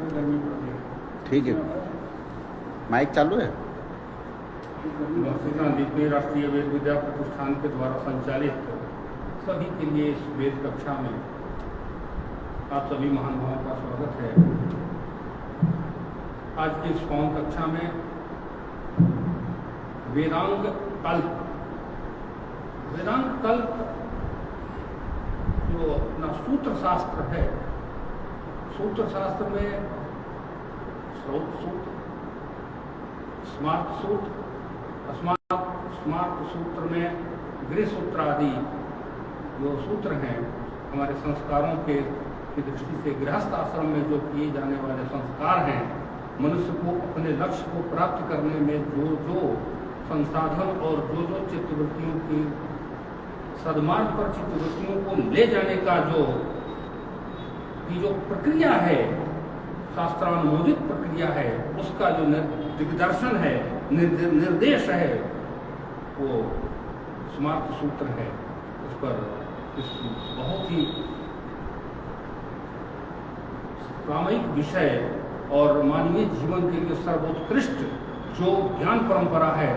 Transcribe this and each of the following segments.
गर्मी पड़ रही है। ठीक है, माइक चालू है। द्वीपीय राष्ट्रीय वेद विद्या प्रतिष्ठान के द्वारा संचालित सभी के लिए इस वेद कक्षा में आप सभी महानुभावों का स्वागत है। आज की इस कौन कक्षा में वेदांग कल्प जो अपना सूत्र शास्त्र है, सूत्र शास्त्र में स्रोत सूत्र, स्मार्त सूत्र, स्मार्त सूत्र में गृह सूत्र आदि जो सूत्र हैं, हमारे संस्कारों की दृष्टि से गृहस्थ आश्रम में जो किए जाने वाले संस्कार हैं, मनुष्य को अपने लक्ष्य को प्राप्त करने में जो जो संसाधन और जो जो चित्तवृत्तियों की सदमार्ग पर चित्तवृत्तियों को ले जाने का जो प्रक्रिया है, शास्त्रानुमोदित प्रक्रिया है, उसका जो दिग्दर्शन है, निर्देश है, वो स्मार्त सूत्र है। उस पर इस बहुत ही सामयिक विषय और मानवीय जीवन के लिए सर्वोत्कृष्ट जो ज्ञान परंपरा है,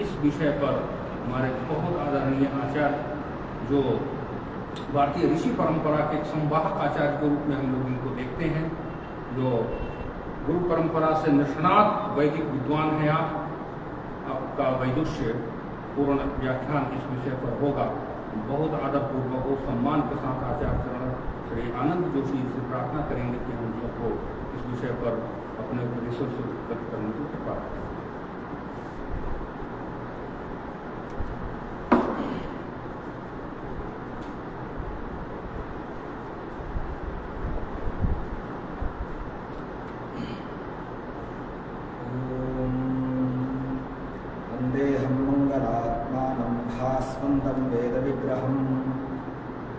इस विषय पर हमारे बहुत आदरणीय आचार्य जो भारतीय ऋषि परंपरा के एक संवाहक आचार्य के रूप में हम लोग इनको देखते हैं, जो गुरु परंपरा से निष्णात वैदिक विद्वान हैं। आपका वैदुष्य पूर्ण व्याख्यान इस विषय पर होगा। बहुत आदरपूर्वक और सम्मान के साथ आचार्य चरण श्री आनंद जोशी से प्रार्थना करेंगे कि हम सबको इस विषय पर अपने उपदेशों से व्यक्त करने की कृपा करें।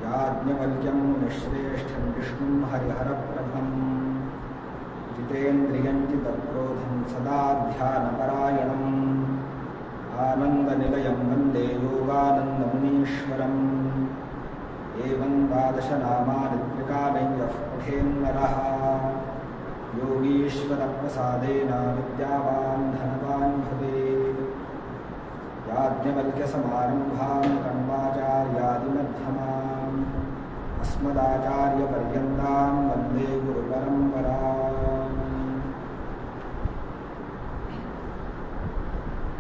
याज्ञवल्क्यं निःश्रेष्ठं विष्णुं हरिहरप्रभं जितेन्द्रियं जितक्रोधं सदा ध्यानपरायणम् आनन्दनिलयं वन्दे योगानन्दमुनीश्वरम् एवं द्वादशनामानि त्रिकालयः पठेन्नरः योगीश्वरप्रसादेन विद्यावान् धनवान् भवेत्। याज्ञवल्क्यसमारम्भां कर्माचार्यादिमध्यमाम् अस्मदाचार्यपर्यन्तां वन्दे गुरुपरम्पराम्।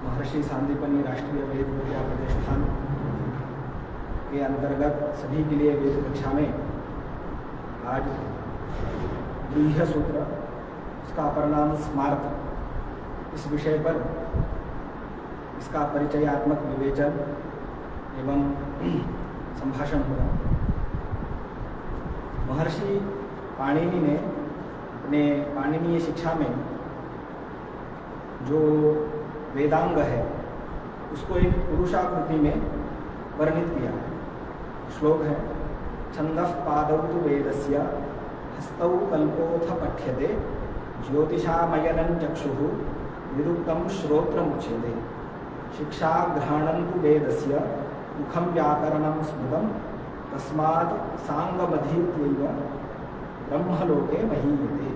महर्षि सांदीपनि राष्ट्रीय वेद विद्या प्रतिष्ठान के अंतर्गत सभी के लिए वेद कक्षा में आज गृह्य सूत्र, उसका परिणाम स्मार्त, इस विषय पर इसका परिचयात्मक विवेचन एवं संभाषण होगा। महर्षि पाणिनि ने अपने पाणिनीय शिक्षा में जो वेदांग है उसको एक पुरुषाकृति में वर्णित किया है। श्लोक है, छंदः पादौ तु वेदस्य हस्तौ कल्पोऽथ पठ्यते ज्योतिषामयनं चक्षुः निरुक्तं श्रोत्रमुच्यते शिक्षा घ्राणं तु वेदस्य मुखं व्याकरणं स्मृतं तस्मात् सांगमधीत्यैव ब्रह्मलोके महीयते।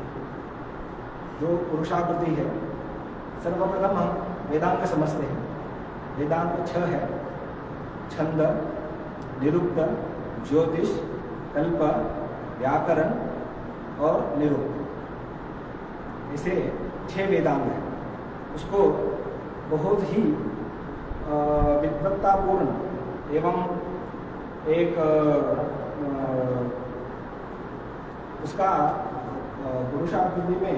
जो पुरुषाकृति है, सर्वप्रथम हम वेदांग समझते हैं। वेदांग 6 है, छंद, निरुक्त, ज्योतिष, कल्प, व्याकरण और निरुक्त, इसे 6 वेदांग है। उसको बहुत ही विद्वत्तापूर्ण एवं एक उसका पुरुषाकृति में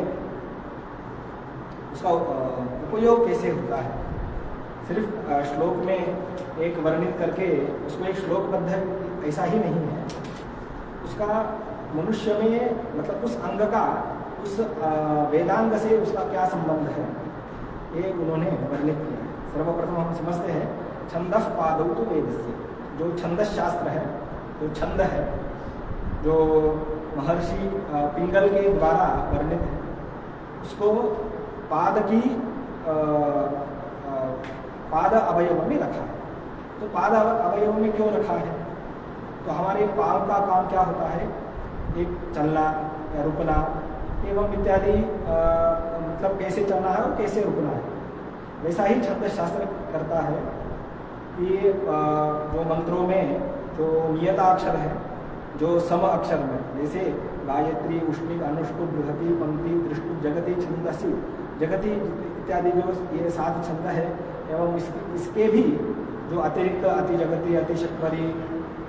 उसका उपयोग कैसे होता है, सिर्फ श्लोक में एक वर्णित करके उसको एक श्लोकबद्ध ऐसा ही नहीं है। उसका मनुष्य में मतलब उस अंग का उस वेदांग से उसका क्या संबंध है, ये उन्होंने वर्णित किया है। सर्वप्रथम हम समझते हैं छंदः पादौ तु वेदस्य, जो छंदस शास्त्र है, जो छंद है, जो महर्षि पिंगल के द्वारा वर्णित है, उसको पाद की पाद अवयव में रखा है। तो पाद अवयव में क्यों रखा है? तो हमारे पाँव का काम क्या होता है? एक चलना या रुकना एवं इत्यादि मतलब कैसे चलना है और कैसे रुकना है। वैसा ही छंद शास्त्र करता है कि जो मंत्रों में जो नियताक्षर है, जो सम अक्षर में, जैसे गायत्री, उष्णिक, अनुष्टुप, बृहति, पंक्ति, दृष्टुप, जगति, छंदसी, जगति इत्यादि जो ये 7 छंद है, एवं इसके भी जो अतिरिक्त अति जगति, अति शक्वरी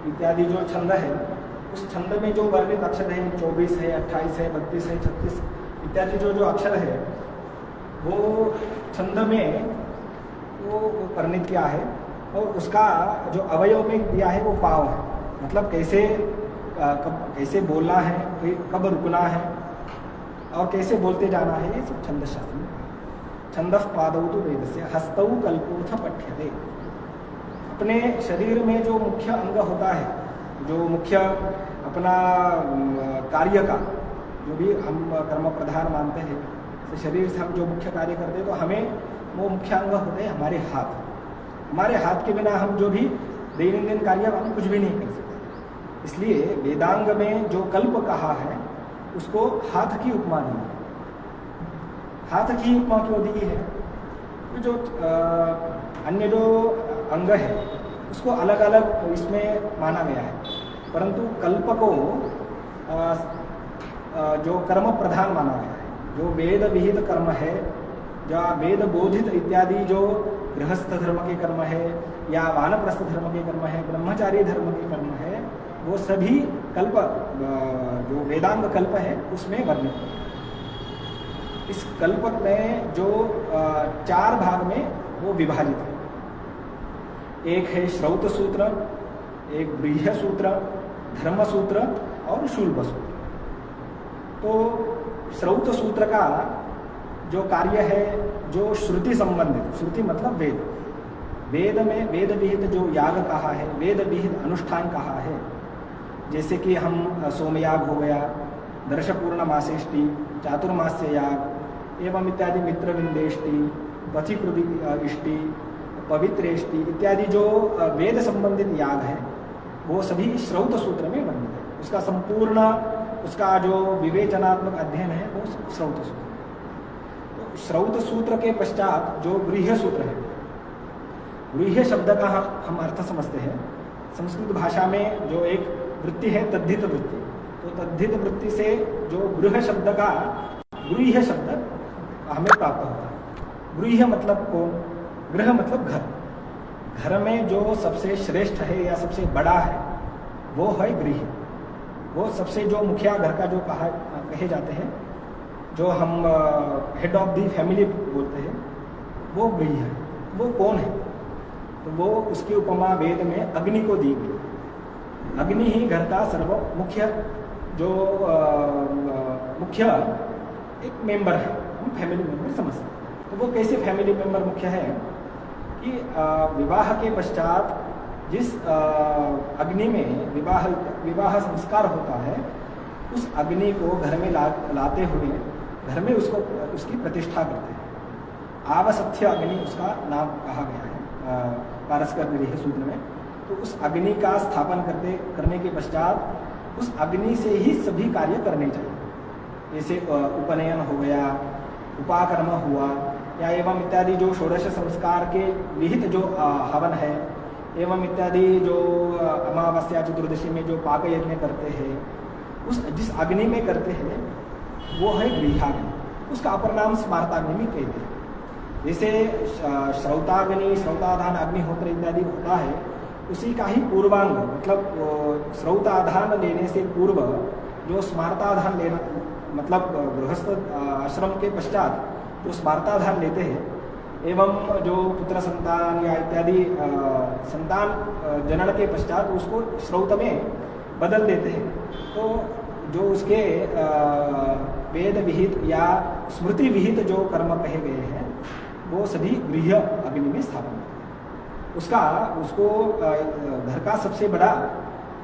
इत्यादि जो छंद है, उस छंद में जो वर्णित अक्षर है 24 है, 28 है, 32 है, 36 इत्यादि जो अक्षर है, वो छंद में वो वर्णित किया है। और उसका जो अवयव में दिया है वो पाव है, मतलब कैसे बोलना है, कब रुकना है और कैसे बोलते जाना है, ये सब छंद शास्त्र में। छंदः पादौ तु वेदस्य हस्तौ कल्पोऽथ पठ्यते। अपने शरीर में जो मुख्य अंग होता है, जो मुख्य अपना कार्य का, जो भी हम कर्म प्रधान मानते हैं, तो शरीर से हम जो मुख्य कार्य करते हैं, तो हमें वो मुख्य अंग होते हैं हमारे हाथ। हमारे हाथ के बिना हम जो भी दैनंदिन कार्य हम कुछ भी नहीं कर सकते। इसलिए वेदांग में जो कल्प कहा है उसको हाथ की उपमा दी है। हाथ की उपमा क्यों दी है? तो जो अन्य जो अंग है उसको अलग अलग इसमें माना गया है, परंतु कल्प को जो कर्म प्रधान माना गया है, जो वेद विहित कर्म है, जो वेद बोधित इत्यादि जो गृहस्थ धर्म के कर्म है या वानप्रस्थ धर्म के कर्म है, ब्रह्मचारी धर्म के कर्म है, वो सभी कल्प जो वेदांग कल्प है उसमें वर्णित है। इस कल्प में जो 4 भाग में वो विभाजित है। एक है श्रौत सूत्र, एक व्रीह्य सूत्र, धर्म सूत्र और शूल्ब सूत्र। तो श्रौत सूत्र का जो कार्य है, जो श्रुति संबंधित, श्रुति मतलब वेद, वेद में वेद विहित जो याग कहा है, वेद विहित अनुष्ठान कहा है, जैसे कि हम सोमयाग हो गया, दर्शपूर्णमासेष्टि, चातुर्मास्य याग एवं इत्यादि, मित्रविंदेष्टि, पथिकृति इष्टि, पवित्रेष्टि इत्यादि जो वेद संबंधित याग है वो सभी श्रौत सूत्र में वर्णित है। उसका संपूर्ण उसका जो विवेचनात्मक अध्ययन है वो श्रौत सूत्र। तो श्रौत सूत्र के पश्चात जो व्रीह्य सूत्र है, व्रीह्य शब्द का हम अर्थ समझते हैं। संस्कृत भाषा में जो एक वृत्ति है तद्धित वृत्ति, तो तद्धित वृत्ति से जो गृह शब्द का व्रीह्य शब्द हमें प्राप्त होता है। व्रीह्य मतलब कौन? गृह मतलब घर। घर में जो सबसे श्रेष्ठ है या सबसे बड़ा है वो है गृह। वो सबसे जो मुखिया घर का जो कहे जाते हैं, जो हम हेड ऑफ द फैमिली बोलते हैं, वो गृह है। वो कौन है? तो वो उसकी उपमा वेद में अग्नि को दी गई। अग्नि ही घर का सर्व मुख्य जो मुख्य एक मेंबर है, हम फैमिली मेंबर समझते हैं। तो वो कैसे फैमिली मेंबर मुख्य है कि विवाह के पश्चात जिस अग्नि में विवाह संस्कार होता है, उस अग्नि को घर में लाते हुए घर में उसकी प्रतिष्ठा करते हैं। आवसथ्य अग्नि उसका नाम कहा गया है पारस्कर व्रीह्य सूत्र में। तो उस अग्नि का स्थापन करने के पश्चात उस अग्नि से ही सभी कार्य करने चाहिए। जैसे उपनयन हो गया, उपाकर्म हुआ, या एवं इत्यादि जो षोडश संस्कार के विहित जो हवन है, एवं इत्यादि जो अमावस्या चतुर्दशी में जो पाक यज्ञ करते हैं, उस जिस अग्नि में करते हैं वो है गृहाग्नि। उसका अपर नाम स्मार्ताग्नि भी कहते हैं। जैसे श्रौताग्नि, श्रौताधान, अग्निहोत्र इत्यादि होता है, उसी का ही पूर्वांग, मतलब श्रौताधान लेने से पूर्व जो स्मार्ताधान लेना, मतलब गृहस्थ आश्रम के पश्चात जो स्मार्ताधान लेते हैं, एवं जो पुत्र संतान या इत्यादि संतान जनन के पश्चात उसको श्रौत में बदल देते हैं। तो जो उसके वेद विहित या स्मृति विहित जो कर्म कहे गए हैं वो सभी गृह अग्नि में स्थापन होते हैं। उसको घर का सबसे बड़ा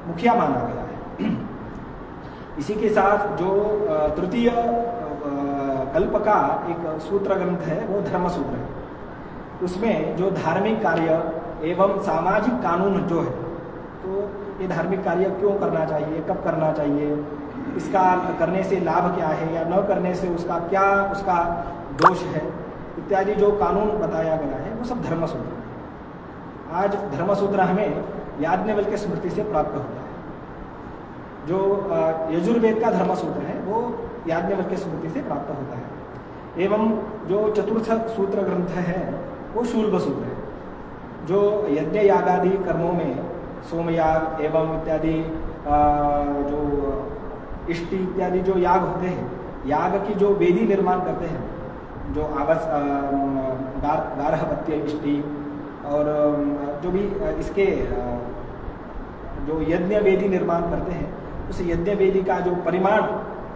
मुखिया माना गया है। इसी के साथ जो तृतीय कल्प का एक सूत्र ग्रंथ है वो धर्म सूत्र है। उसमें जो धार्मिक कार्य एवं सामाजिक कानून जो है, तो ये धार्मिक कार्य क्यों करना चाहिए, कब करना चाहिए, इसका करने से लाभ क्या है या न करने से उसका क्या उसका दोष है इत्यादि जो कानून बताया गया है वो सब धर्मसूत्र। आज धर्मसूत्र हमें याज्ञवल्क्य स्मृति से प्राप्त होता है। जो यजुर्वेद का धर्मसूत्र है वो याज्ञवल्क्य स्मृति से प्राप्त होता है। एवं जो चतुर्थ सूत्र ग्रंथ है वो शूल्ब सूत्र है। जो यज्ञ यागादि कर्मों में सोमयाग एवं इत्यादि जो इष्टि इत्यादि जो याग होते हैं, याग की जो वेदी निर्माण करते हैं, जो आवस गार्हपत्य इष्टि और जो भी इसके जो यज्ञ वेदी निर्माण करते हैं, उस यज्ञ वेदी का जो परिमाण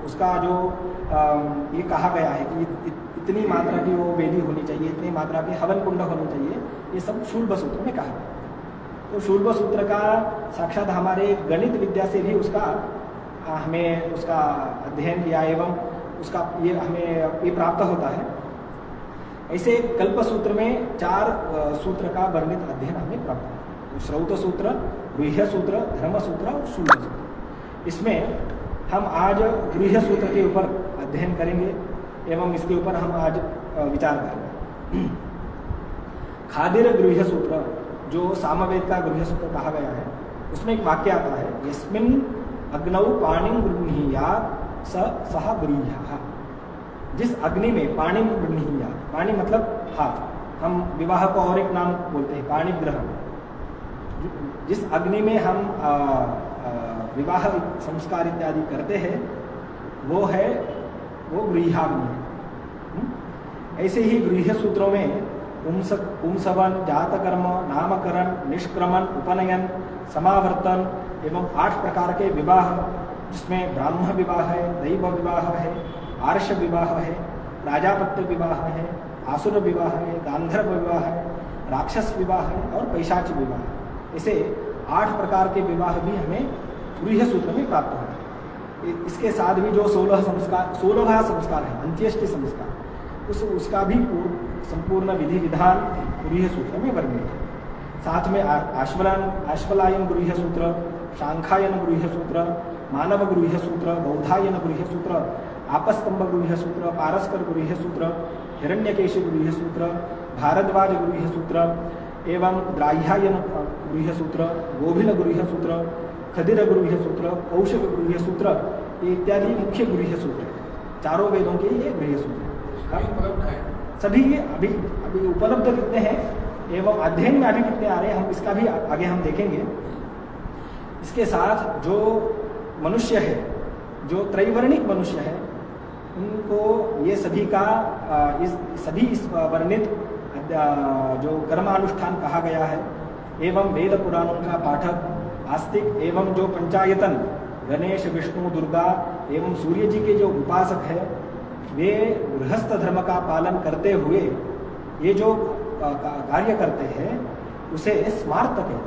उसका जो ये कहा गया है कि इतनी मात्रा की वो वेदी होनी चाहिए, इतनी मात्रा की हवन कुंड होनी चाहिए, ये सब शूल्ब सूत्र में कहा गया। तो शूल्ब सूत्र का साक्षात हमारे गणित विद्या से भी उसका हमें उसका अध्ययन किया एवं उसका ये हमें ये प्राप्त होता है। ऐसे कल्प सूत्र में 4 सूत्र का वर्णित अध्ययन हमें प्राप्त होता है। श्रौत सूत्र, गृह्य सूत्र, धर्म सूत्र और शूल्ब सूत्र। इसमें हम आज गृह्य सूत्र के ऊपर अध्ययन करेंगे एवं इसके ऊपर हम आज विचार करेंगे। खादिर गृह्य सूत्र जो सामवेद का गृह्य सूत्र कहा गया है, उसमें एक वाक्य आता है, यस्मिन् अग्नौ पाणिं गृह्णीयात् सः गृह्यः। जिस अग्नि में पाणिं गृह्णीयात्, पाणि मतलब हाथ, हम विवाह को और एक नाम बोलते हैं पाणिग्रहण। जिस अग्नि में हम विवाह संस्कार इत्यादि करते हैं वो गृह्याग्नि है। ऐसे ही गृह्य सूत्रों में पुंसवन, जातकर्म, नामकरण, निष्क्रमण, उपनयन, समावर्तन एवं 8 प्रकार के विवाह, जिसमें ब्राह्म विवाह है, दैव विवाह है, आर्ष विवाह है, प्राजापत्य विवाह है, आसुर विवाह है, गांधर्व विवाह है, राक्षस विवाह है और पैशाच विवाह है। ऐसे 8 प्रकार के विवाह भी हमें गृह्य सूत्र में प्राप्त होते हैं। इसके साथ भी जो 16 संस्कार है, अंत्येष्टि संस्कार, उसका भी संपूर्ण विधि विधान गृह्य सूत्र में वर्णित है। साथ में आश्वलायन गृह्य सूत्र, शांखायन गृह्य सूत्र, मानव गृह्य सूत्र, बौधायन गृह्य सूत्र, आपस्तंभ गृह्य सूत्र, पारस्कर गृह्य सूत्र, हिरण्यकेशी गृह्य सूत्र, भारद्वाज गृह्य सूत्र एवं द्राह्यायन गृह्य सूत्र, गोभिल गृह्य सूत्र, खदिर गृह्य सूत्र, कौशिक गृह्य सूत्र इत्यादि मुख्य गृह्य सूत्र है। 4 वेदों के ये गृह्य सूत्र सभी अभी उपलब्ध कितने हैं एवं अध्ययन में अभी कितने आ रहे हैं, हम इसका भी आगे हम देखेंगे। इसके साथ जो मनुष्य है, जो त्रैवर्णिक मनुष्य है, उनको ये सभी का इस वर्णित जो कर्मानुष्ठान कहा गया है एवं वेद पुराणों का पाठक, आस्तिक एवं जो पंचायतन गणेश, विष्णु, दुर्गा एवं सूर्य जी के जो उपासक है, वे गृहस्थ धर्म का पालन करते हुए ये जो कार्य करते हैं उसे स्मार्त कहते हैं।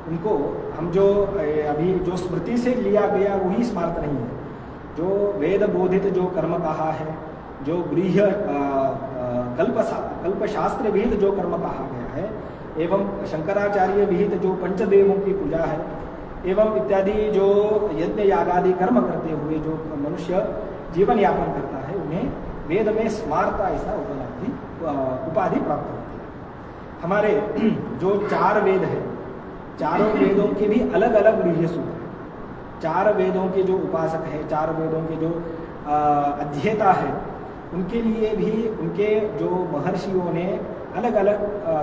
उनको हम जो अभी जो स्मृति से लिया गया वही स्मार्त नहीं है। जो वेद बोधित जो कर्म कहा है, जो गृह्य कल्प शास्त्र विहित जो कर्म कहा गया है एवं शंकराचार्य विहित जो पंचदेवों की पूजा है एवं इत्यादि जो यज्ञ यागादि कर्म करते हुए जो मनुष्य जीवन यापन करता है, उन्हें वेद में स्मार्ता ऐसा उपाधि प्राप्त होती है। हमारे जो 4 वेद है, चारों वेदों के भी अलग अलग गृह्य सूत्र है। 4 वेदों के जो उपासक है, 4 वेदों के जो अध्येता है, उनके लिए भी उनके जो महर्षियों ने अलग अलग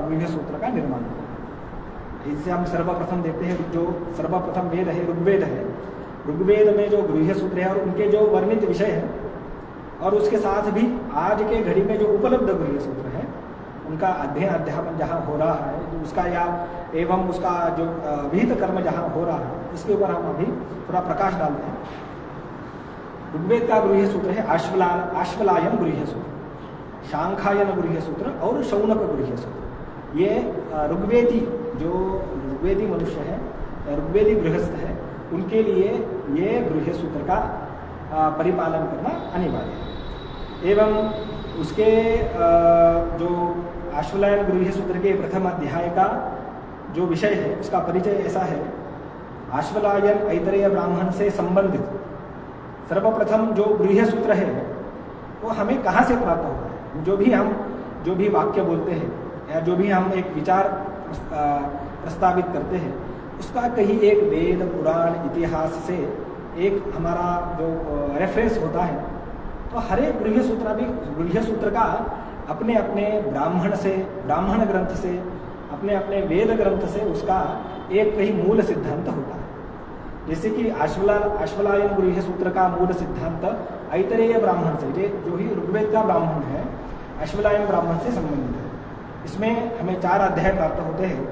गृह्य सूत्र का निर्माण किया। इससे हम सर्वप्रथम देखते हैं, जो सर्वप्रथम वेद है ऋग्वेद है। ऋग्वेद में जो गृह्य सूत्र है और उनके जो वर्णित विषय है, और उसके साथ भी आज के घड़ी में जो उपलब्ध गृह्य सूत्र है, उनका अध्ययन अध्यापन जहाँ हो रहा है, उसका या एवं उसका जो विहित कर्म जहाँ हो रहा है, उसके ऊपर हम अभी थोड़ा प्रकाश डालते हैं। ऋग्वेद का गृह्य सूत्र है आश्वलायन गृह्य सूत्र, शांखायन गृह्य सूत्र और शौनक गृह्य सूत्र। ये ऋग्वेदी जो ऋग्वेदी मनुष्य है, ऋग्वेदी गृहस्थ है, उनके लिए ये गृह्य सूत्र का परिपालन करना अनिवार्य है। एवं उसके जो आश्वलायन गृह्य सूत्र के प्रथम अध्याय का जो विषय है, उसका परिचय ऐसा है। आश्वलायन ऐतरेय ब्राह्मण से संबंधित सर्वप्रथम जो गृह्य सूत्र है वो हमें कहाँ से प्राप्त होता है? जो भी वाक्य बोलते हैं या जो भी हम एक विचार प्रस्तावित करते हैं उसका कहीं एक वेद पुराण इतिहास से एक हमारा जो रेफरेंस होता है। तो हर एक गृह्य सूत्र का अपने अपने ब्राह्मण ग्रंथ से अपने अपने वेद ग्रंथ से उसका एक कहीं मूल सिद्धांत होता है। जैसे कि आश्वलायन गृह्य सूत्र का मूल सिद्धांत ऐतरेय ब्राह्मण से, जो ही ऋग्वेद का ब्राह्मण है, आश्वलायन ब्राह्मण से संबंधित है। इसमें हमें 4 अध्याय प्राप्त होते हैं।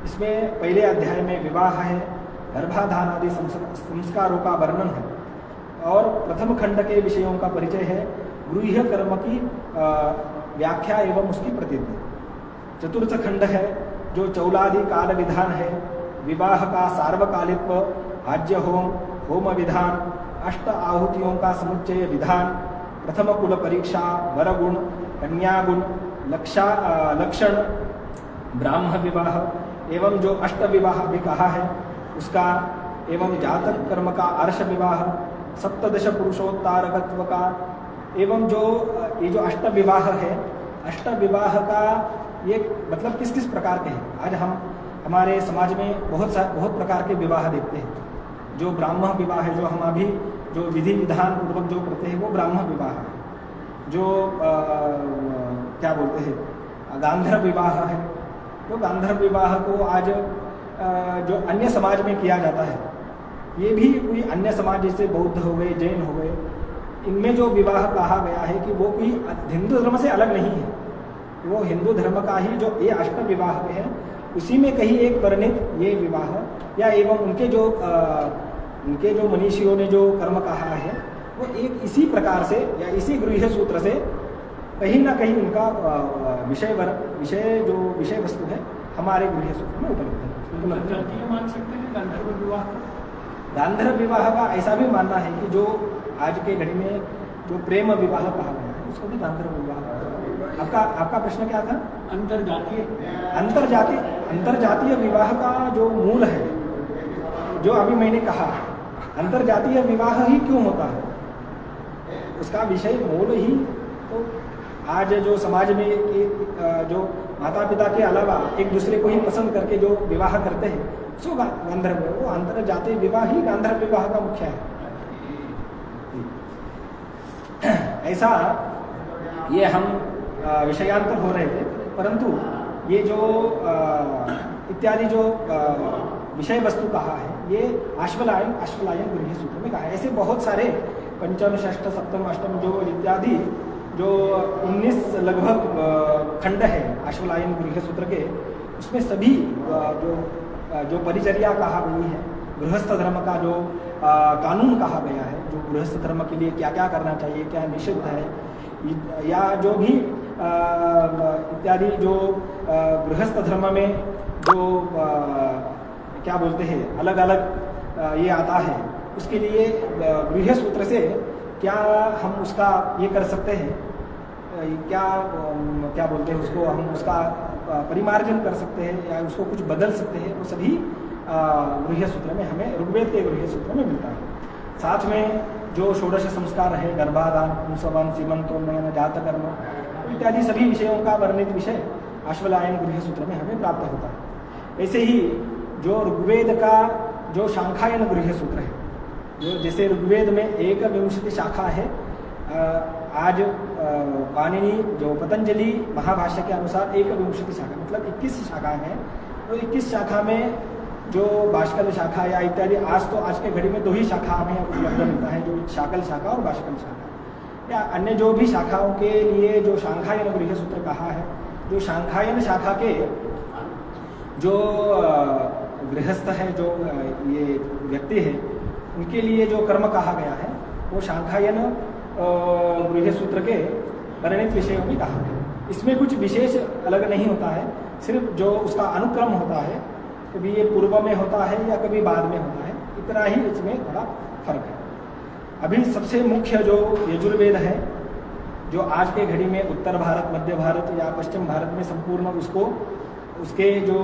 इसमें पहले अध्याय में विवाह है, गर्भाधान आदि संस्कारों का वर्णन है और प्रथम खंड के विषयों का परिचय है, गृह्य कर्म की व्याख्या एवं उसकी प्रतिज्ञा। चतुर्थ खंड है जो चौलादि काल विधान है, विवाह का सार्वकालित्व, राज्य होम विधान, 8 आहुतियों का समुच्चय विधान, प्रथम कुल परीक्षा, वरगुण, कन्यागुण, लक्षण, ब्राह्म विवाह एवं जो 8 विवाह भी कहा है उसका, एवं जातक कर्म का अर्श विवाह, 17 पुरुषोत्तारकत्व का, एवं ये जो 8 विवाह है, 8 विवाह का ये मतलब किस किस प्रकार के हैं। आज हम हमारे समाज में बहुत प्रकार के विवाह देखते हैं। जो ब्राह्मण विवाह है, जो हम अभी जो विधि विधान पूर्वक जो करते हैं वो ब्राह्मण विवाह है। जो क्या बोलते हैं गांधर्व विवाह है, तो गांधर्व विवाह को आज जो अन्य समाज में किया जाता है, ये भी कोई अन्य समाज जैसे बौद्ध हो गए, जैन हो गए, इनमें जो विवाह कहा गया है कि वो कोई हिंदू धर्म से अलग नहीं है, वो हिंदू धर्म का ही जो ये 8 विवाह है उसी में कहीं एक वर्णित ये विवाह या एवं उनके जो मनीषियों ने जो कर्म कहा है वो एक इसी प्रकार से या इसी गृह्य सूत्र से कहीं ना कहीं उनका विषय वस्तु है हमारे गृह्य सूत्र में उपलब्ध है। मान सकते हैं गांधर्व विवाह? गांधर्व विवाह का ऐसा भी मानना है कि जो आज के घड़ी में जो प्रेम विवाह कहा गया है उसको भी गांधर्व विवाह कहा गया। आपका प्रश्न क्या था? अंतरजातीय विवाह का जो मूल है, जो अभी मैंने कहा, अंतरजातीय विवाह ही क्यों होता है, उसका विषय मूल ही तो आज जो समाज में जो माता पिता के अलावा एक दूसरे को ही पसंद करके जो विवाह करते हैं उसको गांधर्व, वो अंतरजातीय विवाह ही गांधर्व विवाह का मुख्य है। ऐसा ये हम विषयांतर हो रहे थे, परंतु ये जो इत्यादि जो विषय वस्तु कहा है ये आश्वलायन गृह्य सूत्र में कहा है। ऐसे बहुत सारे पंचम, षष्ठ, सप्तम, अष्टम जो इत्यादि जो 19 लगभग खंड है आश्वलायन गृह्य सूत्र के, उसमें सभी जो परिचर्या कहा गई है, गृहस्थ धर्म का जो कानून कहा गया है, जो गृहस्थ धर्म के लिए क्या क्या करना चाहिए, क्या निषिद्ध है, या जो भी इत्यादि जो गृहस्थ धर्म में जो क्या बोलते हैं अलग अलग ये आता है, उसके लिए गृह्य सूत्र से क्या हम उसका ये कर सकते हैं, क्या बोलते हैं उसको, हम उसका परिमार्जन कर सकते हैं या उसको कुछ बदल सकते हैं, वो सभी गृह्य सूत्र में हमें ऋग्वेद के गृह्य सूत्र में मिलता है। साथ में जो षोडश संस्कार है, गर्भाधान, पुंसवन, सीमंतोन्नयन, जातकर्म इत्यादि सभी विषयों का वर्णित विषय आश्वलायन गृह्य सूत्र में हमें प्राप्त होता है। ऐसे ही जो ऋग्वेद का जो शाखायन गृह्य सूत्र है, जो जैसे ऋग्वेद में 21 शाखा है, आज पाणिनि जो पतंजलि महाभाष्य के अनुसार 21 शाखा मतलब 21 शाखा है। तो 21 शाखा में जो बाष्कल शाखा या इत्यादि आज के घड़ी में 2 ही शाखा हमें उपलब्ध मिलता है, जो शाकल शाखा और बाष्कल शाखा, या अन्य जो भी शाखाओं के लिए जो शाखायन गृह्य सूत्र कहा है, जो शाखायन शाखा के जो गृहस्थ है, जो ये व्यक्ति है, उनके लिए जो कर्म कहा गया है वो शाखायन गृह्य सूत्र के वर्णित विषयों में कहा है। इसमें कुछ विशेष अलग नहीं होता है, सिर्फ जो उसका अनुक्रम होता है, कभी ये पूर्व में होता है या कभी बाद में होता है, इतना ही इसमें थोड़ा फर्क है। अभी सबसे मुख्य जो यजुर्वेद है, जो आज के घड़ी में उत्तर भारत, मध्य भारत या पश्चिम भारत में संपूर्ण उसके जो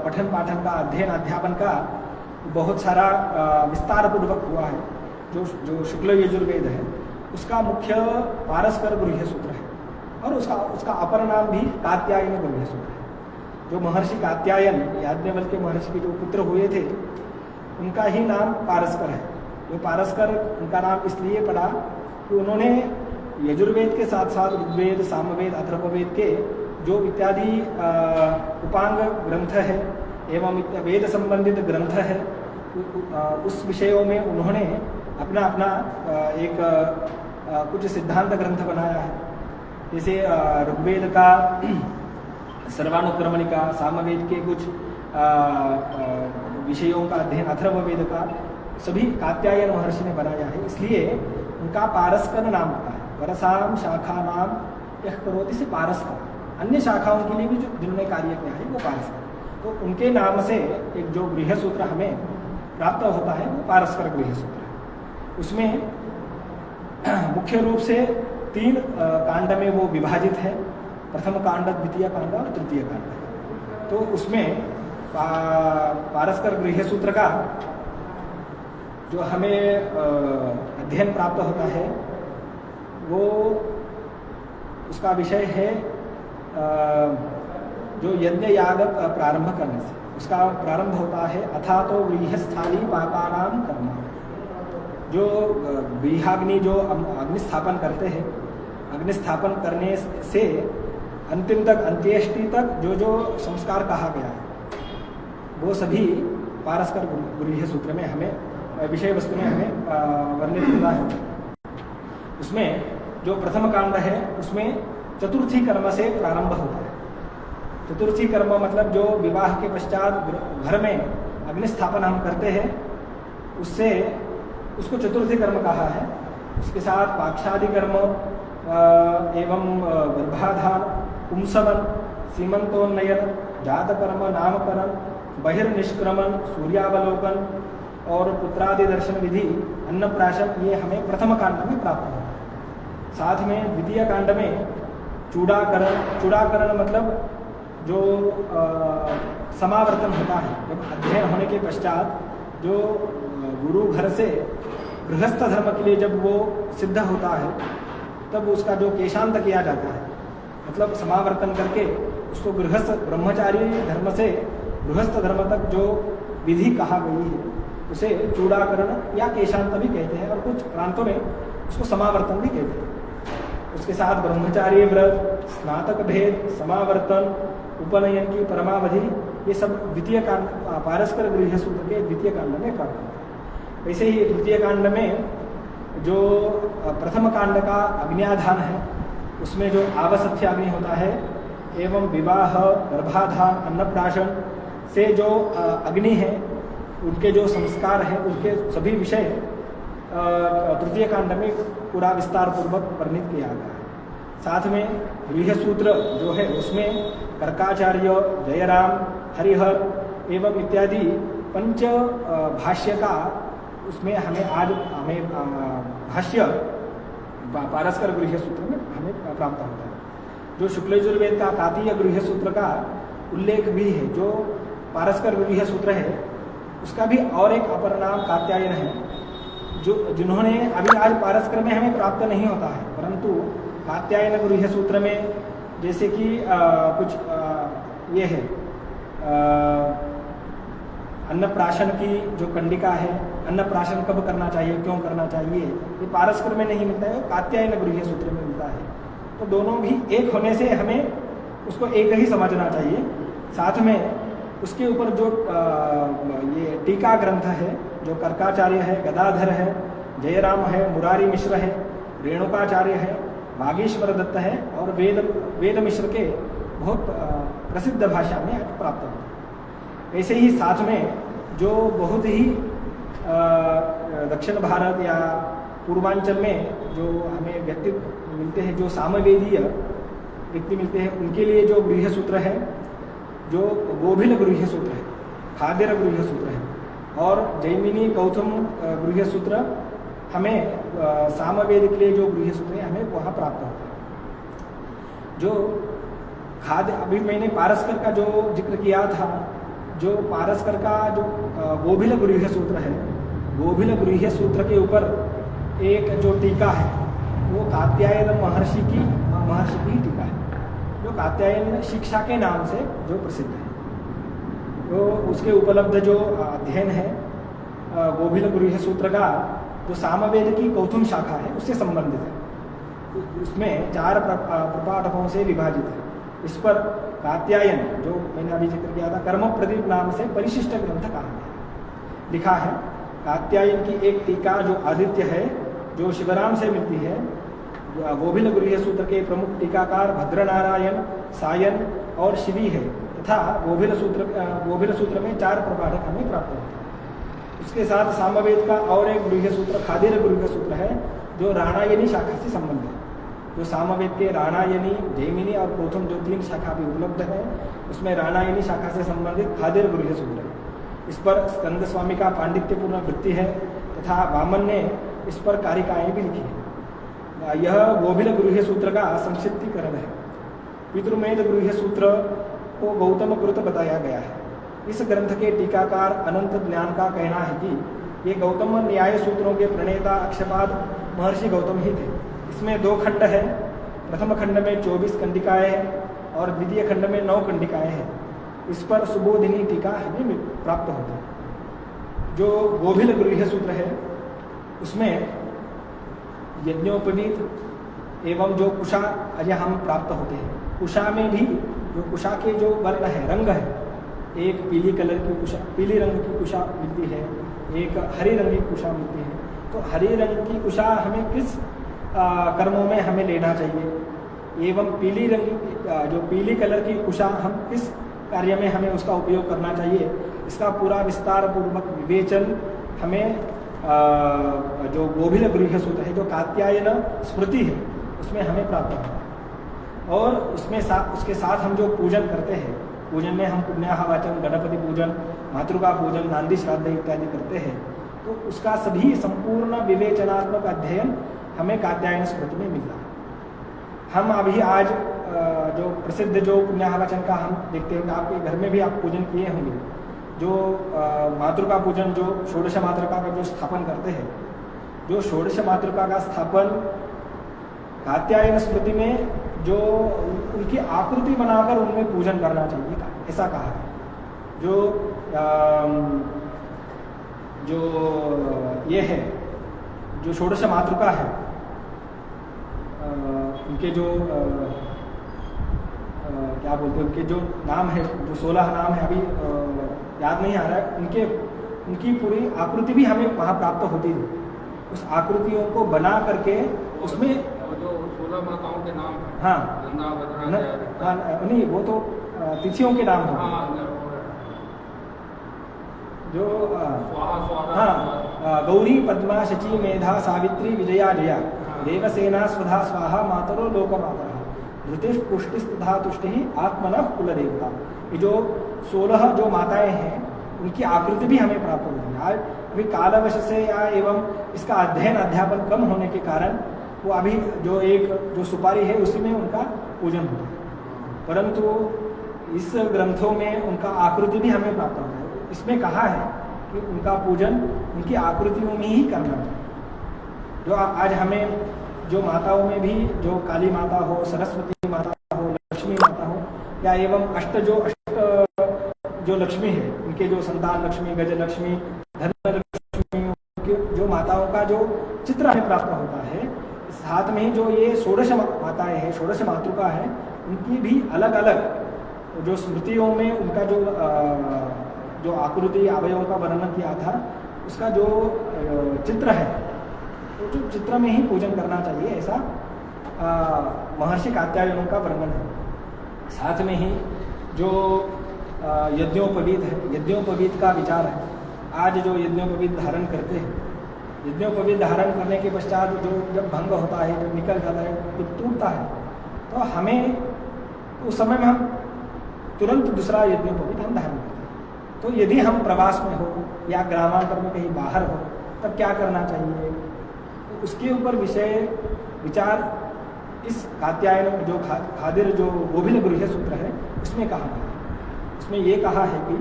पठन पाठन का अध्ययन अध्यापन का बहुत सारा विस्तार पूर्वक हुआ है। जो शुक्ल यजुर्वेद है उसका मुख्य पारस्कर गृह्य सूत्र है, और उसका अपर नाम भी कात्यायन गृह्य सूत्र है। जो महर्षि कात्यायन याज्ञवल्क्य महर्षि के जो पुत्र हुए थे उनका ही नाम पारस्कर है। जो पारस्कर उनका नाम इसलिए पड़ा कि उन्होंने यजुर्वेद के साथ साथ ऋग्वेद, सामवेद, अथर्ववेद के जो इत्यादि उपांग ग्रंथ है एवं वेद संबंधित ग्रंथ है उस विषयों में उन्होंने अपना एक कुछ सिद्धांत ग्रंथ बनाया है। जैसे ऋग्वेद का सर्वानुक्रमणिका, सामवेद के कुछ विषयों का अध्ययन अथर्ववेद का सभी कात्यायन महर्षि ने बनाया है, इसलिए उनका पारस्कर नाम पड़ा है। वरसाम शाखा नाम यह करोति से पारस्कर, अन्य शाखाओं के लिए भी जो जिन्होंने कार्य किया है वो पारस्कर। तो उनके नाम से एक जो गृह्य सूत्र हमें प्राप्त होता है वो पारस्कर गृह्य सूत्र है। उसमें मुख्य रूप से 3 कांड में वो विभाजित है, प्रथम कांड, द्वितीय कांड और तृतीय कांड। तो उसमें पारस्कर गृह्य सूत्र का जो हमें अध्ययन प्राप्त होता है वो उसका विषय है जो यज्ञ याग प्रारंभ करने से। उसका प्रारंभ होता है अथा तो गृहस्थाली पाकानाम कर्म। जो गृहाग्नि जो अग्निस्थापन करते हैं, अग्निस्थापन करने से अंतिम तक, अंत्येष्टि तक जो संस्कार कहा गया है वो सभी पारस्कर गृह्य सूत्र में हमें विषय वस्तु में हमें वर्णित होता है। उसमें जो प्रथम कांड है उसमें चतुर्थी कर्म से प्रारंभ होता है। चतुर्थी कर्म मतलब जो विवाह के पश्चात घर में अग्निस्थापन हम करते हैं उससे उसको चतुर्थी कर्म कहा है। उसके साथ पाक्षादि कर्म एवं गर्भाधान, पुंसवन, सीमंतोन्नयन, जातकर्म, नामकरण, बहिर्निष्क्रमण, सूर्यावलोकन और पुत्रादि दर्शन विधि, अन्नप्राशन, ये हमें प्रथम कांड में प्राप्त होता है। साथ में द्वितीय कांड में चूड़ाकरण मतलब जो समावर्तन होता है, जब अध्ययन होने के पश्चात जो गुरु घर से गृहस्थ धर्म के लिए जब वो सिद्ध होता है तब उसका जो केशांत किया जाता है, मतलब समावर्तन करके उसको गृहस्थ ब्रह्मचारी धर्म से गृहस्थ धर्म तक जो विधि कहा गई है उसे चूड़ाकरण या केशांत भी कहते हैं, और कुछ प्रांतों में उसको समावर्तन भी कहते हैं। उसके साथ ब्रह्मचारी व्रत, स्नातक भेद, समावर्तन, उपनयन की परमावधि, ये सब द्वितीय कांड पारस्कर गृह्य सूत्र के द्वितीय कांड में प्राप्त होता है। वैसे ही तृतीय कांड में जो प्रथम कांड का अग्न्याधान है उसमें जो आवसथ्याग्नि होता है एवं विवाह, गर्भाधान, अन्नप्राशन से जो अग्नि है उनके जो संस्कार हैं उनके सभी विषय तृतीय कांड में पूरा विस्तार पूर्वक वर्णित किया गया है। साथ में गृह्य सूत्र जो है उसमें कर्काचार्य, जयराम, हरिहर एवं इत्यादि 5 भाष्य का उसमें हमें भाष्य पारस्कर गृह्य सूत्र में हमें प्राप्त होता है। जो शुक्ल यजुर्वेद का कातीय गृह्य सूत्र का उल्लेख भी है, जो पारस्कर गृह्य सूत्र है उसका भी और एक अपर नाम कात्यायन है, जो जिन्होंने अभी आज पारस्कर में हमें प्राप्त नहीं होता है, परंतु कात्यायन गृह्य सूत्र में जैसे कि कुछ ये है अन्नप्राशन की जो कंडिका है, अन्नप्राशन कब करना चाहिए, क्यों करना चाहिए, ये पारस्कर में नहीं मिलता है, कात्यायन गृह्य सूत्र में मिलता है। तो दोनों भी एक होने से हमें उसको एक ही समझना चाहिए। साथ में उसके ऊपर जो ये टीका ग्रंथ है, जो कर्काचार्य है, गदाधर है, जयराम है, मुरारी मिश्र है, रेणुकाचार्य है, बागेश्वर दत्त है और वेद मिश्र के बहुत प्रसिद्ध भाषा में प्राप्त होता है। ऐसे ही साथ में जो बहुत ही दक्षिण भारत या पूर्वांचल में जो हमें व्यक्ति मिलते हैं, जो सामवेदीय व्यक्ति मिलते हैं, उनके लिए जो गृह्य सूत्र है, जो गोभिल गृह्य सूत्र है, खाद्यर गृह्य सूत्र है और जैमिनी गौतम गृह्य सूत्र हमें सामवेद के लिए जो गृह्य सूत्र है हमें वहाँ प्राप्त होता है। जो खाद्य, अभी मैंने पारस्कर का जो जिक्र किया था, जो पारस्कर का जो गोभिल गृह्य सूत्र है, गोभिल गृह्य सूत्र के ऊपर एक जो टीका है वो कात्यायन महर्षि की टीका है, जो कात्यायन शिक्षा के नाम से जो प्रसिद्ध है। तो उसके उपलब्ध जो अध्ययन है गोभिल गृह्य सूत्र का, जो सामवेद की कौथुम शाखा है उससे संबंधित है। उसमें 4 प्रपाठकों से विभाजित है। इस पर कात्यायन, जो मैंने अभी जिक्र किया था, कर्म प्रदीप नाम से परिशिष्ट ग्रंथ कहा है, लिखा है। कात्यायन की एक टीका जो आदित्य है, जो शिवराम से मिलती है। गोभिल गृह्य सूत्र के प्रमुख टीकाकार भद्रनारायण, सायन और शिवी है, तथा गोभिल सूत्र में 4 प्रपाठक हमें प्राप्त होते हैं। उसके साथ सामवेद का और एक गृह्य सूत्र खादिर गृह्य सूत्र है, जो राणायनी शाखा से संबंधित है। जो सामवेद के राणायनी, जैमिनी और प्रथम जो 3 शाखा भी उपलब्ध है, उसमें राणायनी शाखा से संबंधित खादिर गृह्य सूत्र है। इस पर स्कंद स्वामी का पांडित्यपूर्ण वृत्ति है, तथा वामन ने इस पर कारिकाएं भी लिखी है। यह गोभिल गृह्य सूत्र का संक्षिप्तीकरण है। पितृमेद गृह्य सूत्र को गौतम कृत बताया गया है। इस ग्रंथ के टीकाकार अनंत ज्ञान का कहना है कि ये गौतम न्याय सूत्रों के प्रणेता अक्षपाद महर्षि गौतम ही थे। इसमें 2 खंड है। प्रथम खंड में 24 कंडिकाएं हैं और द्वितीय खंड में 9 कंडिकाएं हैं। इस पर सुबोधिनी टीका हमें प्राप्त होती है। जो गोभिल गृह्य सूत्र है उसमें यज्ञोपवीत एवं जो कुशा अजय हम प्राप्त होते हैं। कुशा में भी जो कुशा के जो वर्ण है, रंग है, एक पीली कलर की कुशा, पीली रंग की कुशा मिलती है, एक हरी रंग की कुशा मिलती है। तो हरी रंग की कुशा हमें किस कर्मों में हमें लेना चाहिए, एवं पीली रंग जो पीली कलर की कुशा हम किस कार्य में हमें उसका उपयोग करना चाहिए, इसका पूरा विस्तार पूर्वक विवेचन हमें जो गोभिल गृह्य सूत्र है, जो कात्यायन स्मृति है, उसमें हमें प्राप्त होता है। और उसके साथ हम जो पूजन करते हैं, पूजन में हम पुण्याह वाचन, गणपति पूजन, मातृका पूजन, नांदी श्राद्ध इत्यादि करते हैं, तो उसका सभी संपूर्ण विवेचनात्मक अध्ययन हमें कात्यायन स्मृति में मिल रहा है। हम अभी आज जो प्रसिद्ध जो पुण्याह वाचन का हम देखते हैं, आपके घर में भी आप पूजन किए होंगे। जो मातृका पूजन, जो षोडश मातृका का जो स्थापन करते हैं, जो षोडश मातृका का स्थापन कात्यायन स्मृति में जो उनकी आकृति बनाकर उनमें पूजन करना चाहिए, ऐसा कहा है। जो ये है, जो षोडश मातृका है, उनके जो क्या बोलते हैं, उनके जो नाम है, जो 16 नाम है, अभी याद नहीं आ रहा है, उनकी पूरी आकृति भी हमें वहाँ प्राप्त होती है। उस आकृतियों को बना करके उसमें जो 16 माताओं के नाम हैं, हाँ, नहीं, वो तो तिथियों के नाम हैं। जो हाँ, गौरी, पद्मा, शची, मेधा, सावित्री, विजया, जया, देवसेना, स्वधा, स्वाहा, मातरो लोकमाता, धृतिः, पुष्टिस्तथा तुष्टि, आत्मनः कुलदेवता। ये जो 16 जो माताएं हैं, उनकी आकृति भी हमें प्राप्त होती है। आज अभी कालवश से या एवं इसका अध्ययन अध्यापन कम होने के कारण वो अभी जो सुपारी है उसी में उनका पूजन होता है, परंतु इस ग्रंथों में उनका आकृति भी हमें प्राप्त होता है। इसमें कहा है कि उनका पूजन उनकी आकृतियों में ही करना चाहिए। जो आज हमें जो माताओं में भी, जो काली माता हो, सरस्वती माता हो, लक्ष्मी माता हो, या एवं अष्ट जो लक्ष्मी है, उनके जो संतान लक्ष्मी, गज लक्ष्मी, धन लक्ष्मी, जो माताओं का जो चित्र हमें प्राप्त होता है, साथ में ही जो ये षोडश माताएं हैं, षोडश मातृका है, उनकी भी अलग अलग जो स्मृतियों में उनका जो आकृति अवयवों का वर्णन किया था, उसका जो चित्र है, तो जो चित्र में ही पूजन करना चाहिए, ऐसा महर्षि कात्यायनों का वर्णन है। साथ में ही जो यज्ञोपवीत है, यज्ञोपवीत का विचार है। आज जो यज्ञोपवीत धारण करते हैं, यज्ञोपवीत धारण करने के पश्चात जो जब भंग होता है, जब निकल जाता है, जब टूटता है, तो हमें उस समय में हम तुरंत दूसरा यज्ञोपवीत हम धारण करते हैं। तो यदि हम प्रवास में हो या ग्रामांतर में कहीं बाहर हो, तब क्या करना चाहिए, तो उसके ऊपर विचार इस कात्यायन जो खादिर जो गोभिल गृह्य सूत्र है, उसमें कहा गया। उसमें ये कहा है कि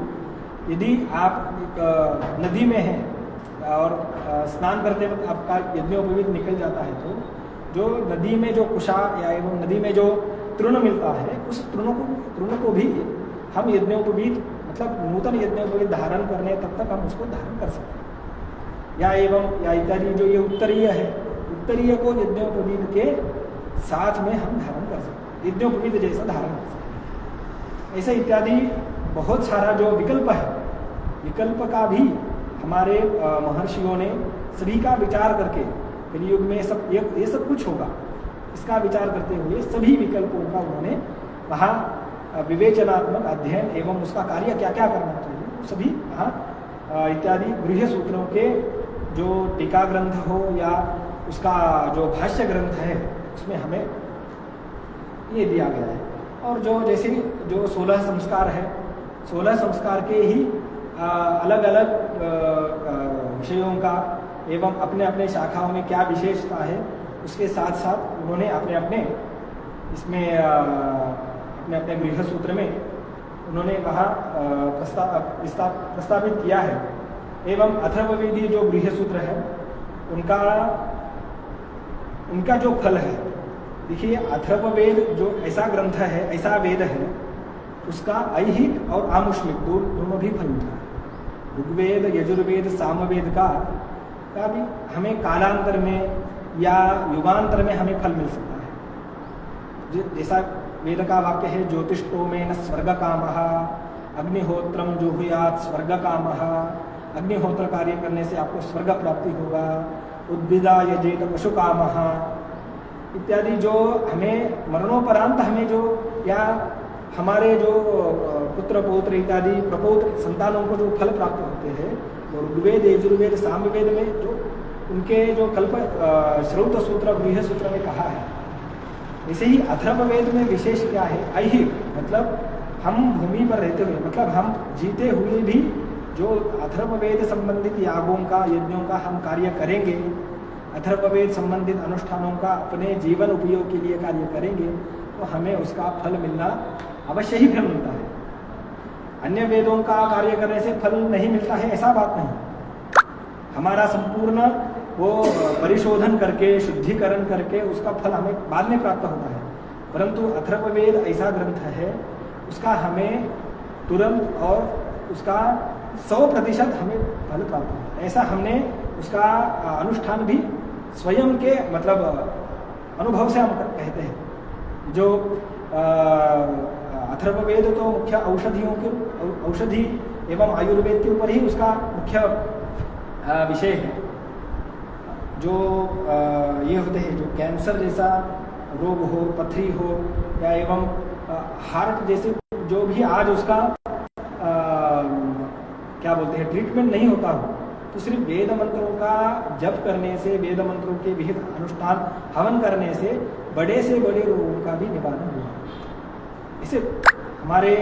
यदि आप एक नदी में हैं और स्नान करते वक्त आपका यज्ञोपवीत निकल जाता है, तो जो नदी में जो कुशा या एवं नदी में जो तृण मिलता है, उस तृण को भी हम यज्ञोपवीत मतलब नूतन यज्ञोपवीत धारण करने तब तक हम उसको धारण कर सकते हैं। या इत्यादि जो ये उत्तरीय है, उत्तरीय को यज्ञोपवीत के साथ में हम धारण कर सकते हैं, यज्ञोपवीत जैसा धारण कर सकते हैं। ऐसे इत्यादि बहुत सारा जो विकल्प है, विकल्प का भी हमारे महर्षियों ने सभी का विचार करके, कलियुग में ये सब कुछ होगा, इसका विचार करते हुए सभी विकल्पों का उन्होंने वहाँ विवेचनात्मक अध्ययन एवं उसका कार्य क्या क्या करना चाहिए सभी वहाँ इत्यादि गृह्य सूत्रों के जो टीका ग्रंथ हो या उसका जो भाष्य ग्रंथ है, उसमें हमें ये दिया गया है। और जो जैसे जो 16 संस्कार है, 16 संस्कार के ही अलग अलग विषयों का एवं अपने अपने शाखाओं में क्या विशेषता है, उसके साथ साथ उन्होंने अपने अपने इसमें अपने अपने गृह सूत्र में उन्होंने कहा प्रस्तावित किया है। एवं अथर्ववेदी जो गृह सूत्र है उनका जो फल है, देखिए अथर्ववेद जो ऐसा ग्रंथ है, ऐसा वेद है, उसका ऐहिक और आमुष्मिक दोनों भी फल मिलता है। ऋग्वेद, यजुर्वेद, सामवेद का भी हमें कालांतर में या युगांतर में हमें फल मिल सकता है। जैसा वेद का वाक्य है, ज्योतिष्टोमेन स्वर्ग कामः, अग्निहोत्रम जुहुयात् स्वर्ग कामः, अग्निहोत्र कार्य करने से आपको स्वर्ग प्राप्ति होगा। उद्भिदा यजेत पशु कामः इत्यादि जो हमें मरणोपरांत हमें जो या हमारे जो पुत्र पौत्र इत्यादि प्रपौत्र संतानों को जो फल प्राप्त होते हैं, वो ऋग्वेद, यजुर्वेद, सामवेद में जो उनके जो कल्प श्रौत सूत्र, गृह सूत्र में कहा है, वैसे ही अथर्ववेद में विशेष क्या है, ऐहिक मतलब हम भूमि पर रहते हुए, मतलब हम जीते हुए भी जो अथर्ववेद संबंधित यागों का, यज्ञों का हम कार्य करेंगे, अथर्ववेद संबंधित अनुष्ठानों का अपने जीवन उपयोग के लिए कार्य करेंगे, तो हमें उसका फल मिलना अवश्य ही फल मिलता है। अन्य वेदों का कार्य करने से फल नहीं मिलता है, ऐसा बात नहीं। हमारा संपूर्ण वो परिशोधन करके, शुद्धिकरण करके उसका फल हमें बाद में प्राप्त होता है, परंतु अथर्ववेद ऐसा ग्रंथ है, उसका हमें तुरंत और उसका 100% हमें फल प्राप्त होता है। ऐसा हमने उसका अनुष्ठान भी स्वयं के मतलब अनुभव से हम कहते हैं। जो अथर्ववेद तो मुख्य औषधि एवं आयुर्वेद के ऊपर ही उसका मुख्य विषय है। जो ये होते हैं, जो कैंसर जैसा रोग हो, पथरी हो या एवं हार्ट जैसे जो भी आज उसका क्या बोलते हैं ट्रीटमेंट नहीं होता हो, तो सिर्फ वेद मंत्रों का जप करने से, वेद मंत्रों के विहित अनुष्ठान हवन करने से बड़े रोगों का भी निवारण हुआ। इसे हमारे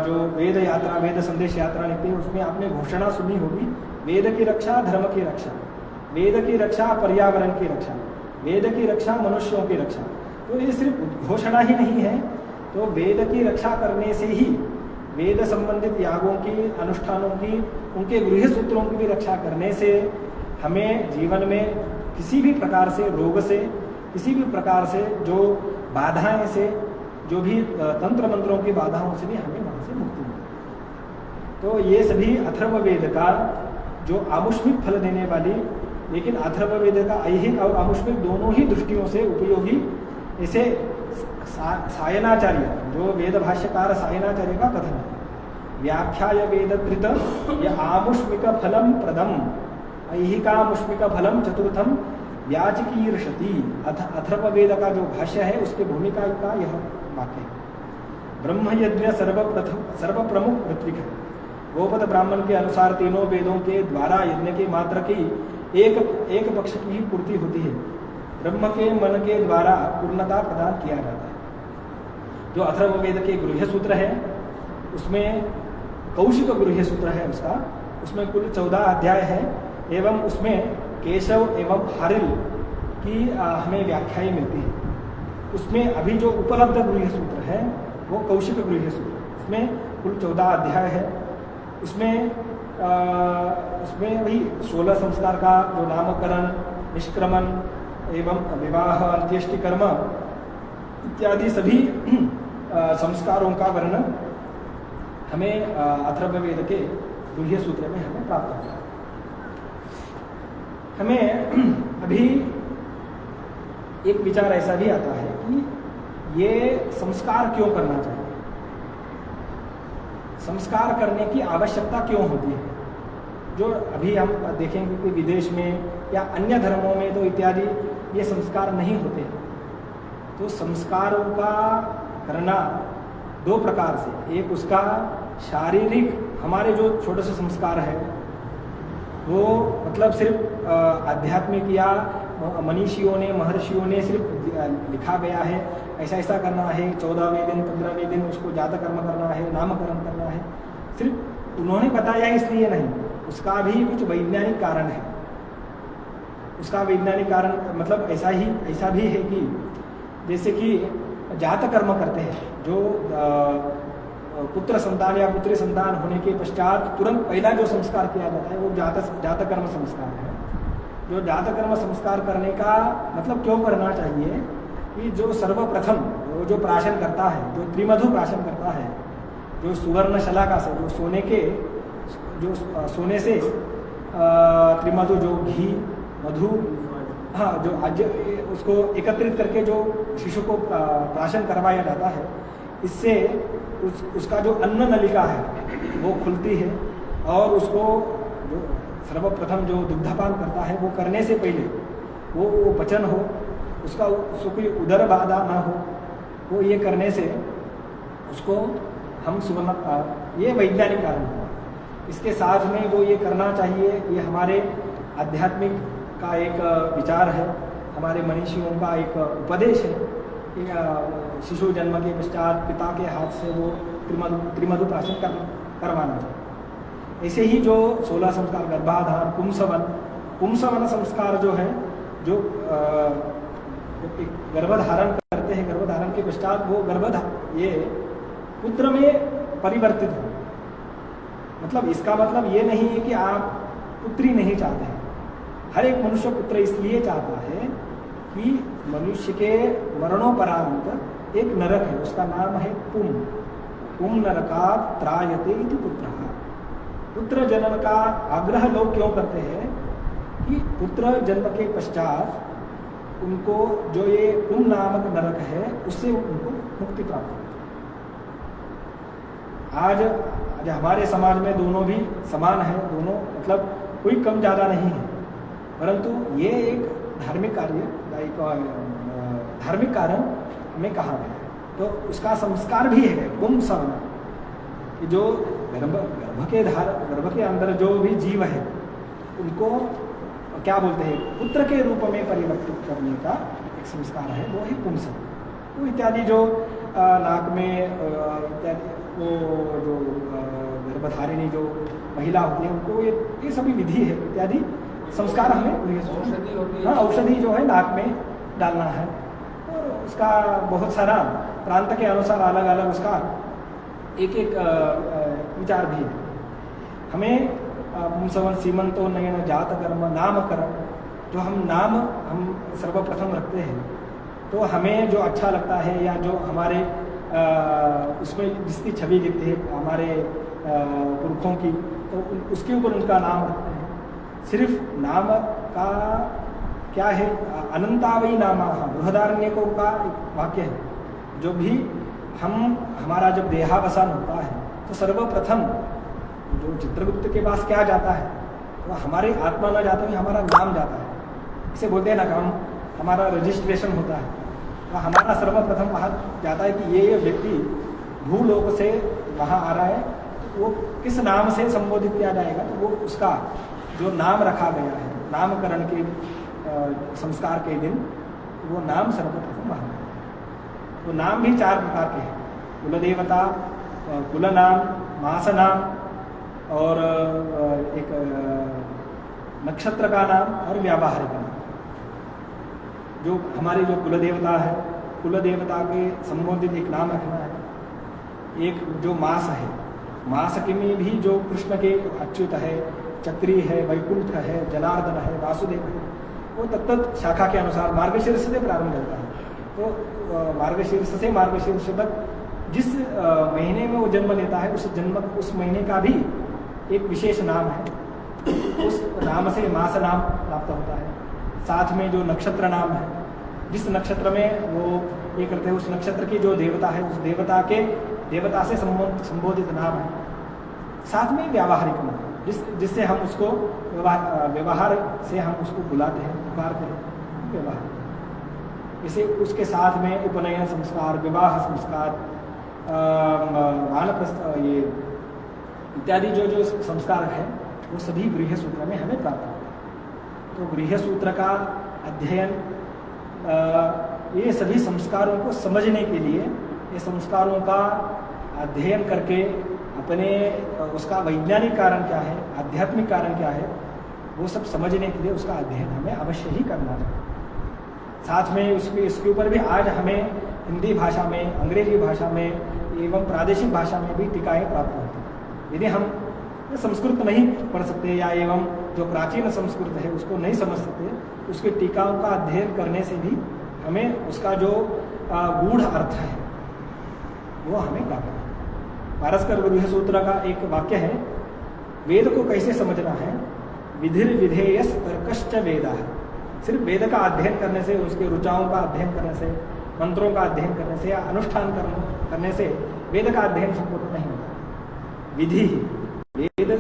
जो वेद यात्रा, वेद संदेश यात्रा लिखते हैं, उसमें आपने घोषणा सुनी होगी, वेद की रक्षा, धर्म की रक्षा, वेद की रक्षा, पर्यावरण की रक्षा, वेद की रक्षा, मनुष्यों की रक्षा। तो ये सिर्फ घोषणा ही नहीं है, तो वेद की रक्षा करने से ही वेद संबंधित यागों की, अनुष्ठानों की, उनके गृह सूत्रों की भी रक्षा करने से हमें जीवन में किसी भी प्रकार से रोग से, किसी भी प्रकार से जो बाधाएं से, जो भी तंत्र मंत्रों की बाधाओं से भी हमें वहां से मुक्ति मिलती। तो ये सभी अथर्ववेद का जो आमुष्मिक फल देने वाली, लेकिन अथर्ववेद का ऐहिक और आमुष्मिक दोनों ही दृष्टियों से उपयोगी, इसे सायनाचार्य जो वेद भाष्यकार सायनाचार्य का कथन है, व्याख्याय वेदकृत या आमुष्मिक फलम प्रदम ऐहिकामुष्मिक फलम चतुर्थम व्याचकीर्षति। अथर्ववेद का जो भाष्य है, उसके भूमिका का यह वाक्य है। ब्रह्म यज्ञ सर्वप्रमुख ऋत्विक है। गोपद ब्राह्मण के अनुसार तीनों वेदों के द्वारा यज्ञ के मात्र की एक पक्ष की ही पूर्ति होती है। ब्रह्म के मन के द्वारा पूर्णता प्रदान किया जाता है। जो अथर्ववेद के गृह्य सूत्र है, उसमें कौशिक गृह्य सूत्र है उसमें कुल 14 अध्याय है, एवं उसमें केशव एवं हारिल की हमें व्याख्याएं मिलती है। उसमें अभी जो उपलब्ध गृह्य सूत्र है वो कौशिक गृह्य सूत्र, उसमें कुल 14 अध्याय है। उसमें वही 16 संस्कार का जो नामकरण, निष्क्रमण एवं विवाह, अंत्येष्टि कर्म इत्यादि सभी संस्कारों का वर्णन हमें अथर्ववेद के गृह्य सूत्र में हमें प्राप्त होता है। हमें अभी एक विचार ऐसा भी आता है कि ये संस्कार क्यों करना चाहिए, संस्कार करने की आवश्यकता क्यों होती है। जो अभी हम देखेंगे कि विदेश में या अन्य धर्मों में तो इत्यादि ये संस्कार नहीं होते। तो संस्कारों का करना दो प्रकार से, एक उसका शारीरिक, हमारे जो छोटे से संस्कार है वो मतलब सिर्फ आध्यात्मिक या मनीषियों ने, महर्षियों ने सिर्फ लिखा गया है, ऐसा ऐसा करना है, 14वें दिन 15वें दिन उसको जातक कर्म करना है, नामकरण करना है, सिर्फ उन्होंने बताया इसलिए नहीं, उसका भी कुछ वैज्ञानिक कारण है। उसका वैज्ञानिक कारण मतलब ऐसा भी है कि जैसे कि जातक कर्म करते हैं, जो पुत्र संतान या पुत्री संतान होने के पश्चात तुरंत पहला जो संस्कार किया जाता है वो जातक कर्म संस्कार है। जो जातक कर्म संस्कार करने का मतलब क्यों करना चाहिए कि जो सर्वप्रथम जो प्राशन करता है, जो त्रिमधु प्राशन करता है, जो सुवर्ण शलाका से, जो सोने से त्रिमधु, जो घी मधु, हाँ, जो उसको एकत्रित करके जो शिशु को प्राशन करवाया जाता है, इससे उसका जो अन्न नलिका है वो खुलती है और उसको जो सर्वप्रथम जो दुग्धपान करता है वो करने से पहले वो पचन हो, उसको कोई उदर बाधा ना हो, वो ये करने से उसको हम सुवर्ण, ये वैज्ञानिक कारण हुआ। इसके साथ में वो ये करना चाहिए, ये हमारे आध्यात्मिक का एक विचार है, हमारे मनीषियों का एक उपदेश है कि शिशु जन्म के पश्चात पिता के हाथ से वो त्रिमधु प्राशन करवाना चाहिए। ऐसे ही जो 16 संस्कार, गर्भाधान, पुंसवन संस्कार जो है, जो गर्भधारण करते हैं, गर्भधारण के पश्चात वो ये पुत्र में परिवर्तित हो। मतलब इसका मतलब ये नहीं है कि आप पुत्री नहीं चाहते हैं। हर एक मनुष्य पुत्र इसलिए चाहता है कि मनुष्य के मरणोपरांत एक नरक है, उसका नाम है पुम नरकात् त्रायते इति पुत्रः। पुत्र जन्म का आग्रह लोग क्यों करते हैं कि पुत्र जन्म के पश्चात उनको जो ये पुम नामक नरक है उससे उनको मुक्ति प्राप्त होती है। आज हमारे समाज में दोनों भी समान है, दोनों मतलब कोई कम ज़्यादा नहीं है, परंतु ये एक धार्मिक कारण में कहा गया है। तो उसका संस्कार भी है पुंसवन, कि जो गर्भ के अंदर जो भी जीव है उनको क्या बोलते हैं, पुत्र के रूप में परिवर्तित करने का एक संस्कार है, वो है पुंसवन। तो इत्यादि जो नाक में इत्यादि वो जो गर्भधारिणी जो महिला होती है उनको ये सभी विधि है, इत्यादि संस्कार हमें, हाँ, औषधि जो है नाक में डालना है। और उसका बहुत सारा प्रांत के अनुसार अलग अलग उसका एक विचार भी है। हमें पुंसवन, सीमंतो नयन, जात कर्म, नामकरण, जो हम सर्वप्रथम रखते हैं, तो हमें जो अच्छा लगता है या जो हमारे उसमें जिसकी छवि दिखती है हमारे पुरखों की, तो उसके ऊपर उनका नाम रखते हैं। सिर्फ नाम का क्या है, अनंतावई नामा, बृहदारण्यकों का एक वाक्य है, जो भी हमारा जब देहावसान होता है तो सर्वप्रथम जो चित्रगुप्त के पास क्या जाता है, तो हमारे आत्मा न जाते हुए हमारा नाम जाता है। इसे बोलते हैं ना कि हमारा रजिस्ट्रेशन होता है, तो हमारा सर्वप्रथम वहाँ जाता है कि ये व्यक्ति भूलोक से वहाँ आ रहा है, तो वो किस नाम से संबोधित किया जाएगा, तो वो उसका जो नाम रखा गया है नामकरण के संस्कार के दिन, वो नाम सर्वप्रथम वहाँ। तो नाम भी 4 प्रकार के हैं, कुल देवता, कुल नाम, मास नाम और एक नक्षत्र का नाम और व्यावहारिक नाम। जो हमारे जो कुल देवता है, कुल देवता के संबंधित एक नाम रखना है। एक जो मास है, मासके में भी जो कृष्ण के अच्युत है, चक्री है, वैकुंठ है, जनार्दन है, वासुदेव है, वो तत्त शाखा के अनुसार मार्गशीर्ष से प्रारंभ होता है। तो मार्गशीर्ष से मार्गशीर्ष तक जिस महीने में वो जन्म लेता है उस महीने का भी एक विशेष नाम है। उस नाम से मास नाम प्राप्त होता है। साथ में जो नक्षत्र नाम है, जिस नक्षत्र में वो ये करते हैं, उस नक्षत्र की जो देवता है, उस देवता से संबोधित नाम है। साथ में व्यावहारिक नाम, जिससे हम उसको व्यवहार से हम उसको बुलाते हैं, पुकारते हैं, व्यवहार। इसे उसके साथ में उपनयन संस्कार, विवाह संस्कार, वानप्रस्थ, ये इत्यादि जो संस्कार है वो सभी गृह्य सूत्र में हमें प्राप्त होते हैं। तो गृह्य सूत्र का अध्ययन, ये सभी संस्कारों को समझने के लिए, ये संस्कारों का अध्ययन करके अपने उसका वैज्ञानिक कारण क्या है, आध्यात्मिक कारण क्या है, वो सब समझने के लिए उसका अध्ययन हमें अवश्य ही करना चाहिए। साथ में इसके ऊपर भी आज हमें हिंदी भाषा में, अंग्रेजी भाषा में एवं प्रादेशिक भाषा में भी टीकाएँ प्राप्त होती हैं। यदि हम संस्कृत नहीं पढ़ सकते या एवं जो प्राचीन संस्कृत है उसको नहीं समझ सकते, उसके टीकाओं का अध्ययन करने से भी हमें उसका जो गूढ़ अर्थ है वो हमें प्राप्त है। पारस्कर गृह्य सूत्र का एक वाक्य है, वेद को कैसे समझना है, विधिर विधेयस तर्कश्च वेदा। सिर्फ वेद का अध्ययन करने से, उसके ऋचाओं का अध्ययन करने से, मंत्रों का अध्ययन करने से या अनुष्ठान करने से वेद का अध्ययन संपूर्ण नहीं होता। विधि, वेद